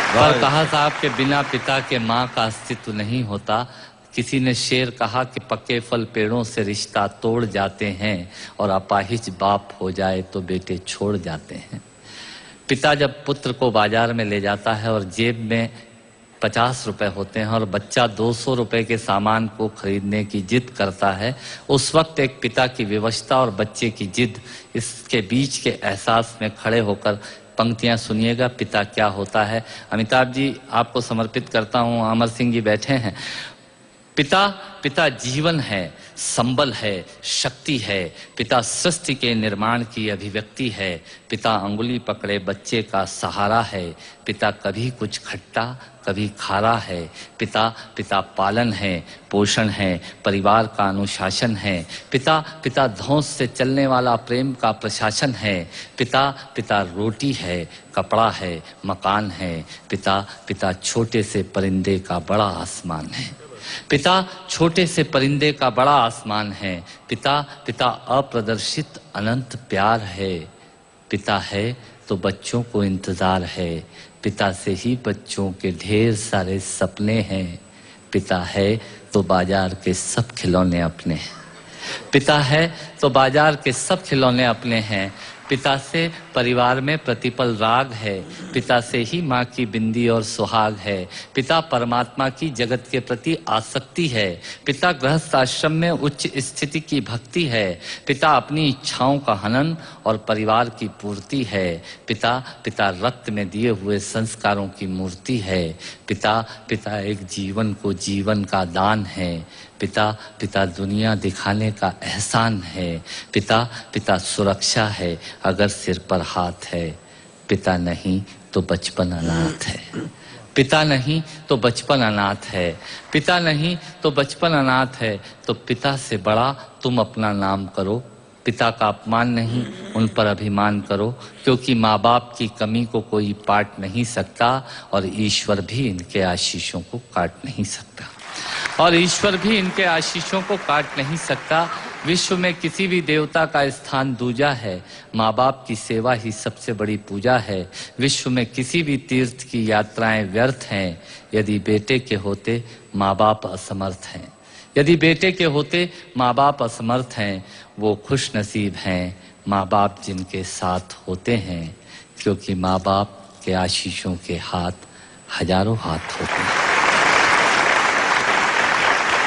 पर कहा साहब के बिना पिता के माँ का अस्तित्व नहीं होता। किसी ने शेर कहा कि पक्के फल पेड़ों से रिश्ता तोड़ जाते हैं और अपाहिज बाप हो जाए तो बेटे छोड़ जाते हैं। पिता जब पुत्र को बाजार में ले जाता है और जेब में 50 रुपए होते हैं और बच्चा 200 रुपए के सामान को खरीदने की जिद करता है, उस वक्त एक पिता की विवशता और बच्चे की जिद, इसके बीच के एहसास में खड़े होकर पंक्तियां सुनिएगा। पिता क्या होता है। अमिताभ जी आपको समर्पित करता हूं। अमर सिंह जी बैठे हैं। पिता जीवन है, संबल है, शक्ति है। पिता सृष्टि के निर्माण की अभिव्यक्ति है। पिता अंगुली पकड़े बच्चे का सहारा है। पिता कभी कुछ खट्टा कभी खारा है। पिता पालन है, पोषण है, परिवार का अनुशासन है। पिता धौंस से चलने वाला प्रेम का प्रशासन है। पिता रोटी है, कपड़ा है, मकान है। पिता छोटे से परिंदे का बड़ा आसमान है। पिता छोटे से परिंदे का बड़ा आसमान है। पिता अप्रदर्शित अनंत प्यार है। पिता है तो बच्चों को इंतजार है। पिता से ही बच्चों के ढेर सारे सपने हैं। पिता है तो बाजार के सब खिलौने अपने हैं। पिता है तो बाजार के सब खिलौने अपने हैं। पिता से परिवार में प्रतिपल राग है। पिता से ही माँ की बिंदी और सुहाग है। पिता परमात्मा की जगत के प्रति आसक्ति है। पिता गृहस्थ आश्रम में उच्च स्थिति की भक्ति है। पिता अपनी इच्छाओं का हनन और परिवार की पूर्ति है। पिता रक्त में दिए हुए संस्कारों की मूर्ति है। पिता एक जीवन को जीवन का दान है। पिता दुनिया दिखाने का एहसान है। पिता सुरक्षा है अगर सिर पर हाथ है। पिता नहीं तो बचपन अनाथ है। पिता नहीं तो बचपन अनाथ है। पिता नहीं तो बचपन अनाथ है। तो पिता से बड़ा तुम अपना नाम करो। पिता का अपमान नहीं, उन पर अभिमान करो, क्योंकि माँ बाप की कमी को कोई पाट नहीं सकता और ईश्वर भी इनके आशीषों को काट नहीं सकता। विश्व में किसी भी देवता का स्थान दूजा है। माँ बाप की सेवा ही सबसे बड़ी पूजा है। विश्व में किसी भी तीर्थ की यात्राएं व्यर्थ हैं यदि बेटे के होते माँ बाप असमर्थ हैं। यदि बेटे के होते माँ बाप असमर्थ हैं, वो खुश नसीब हैं माँ बाप जिनके साथ होते हैं, क्योंकि माँ बाप के आशीषों के हाथ हजारों हाथ होते हैं।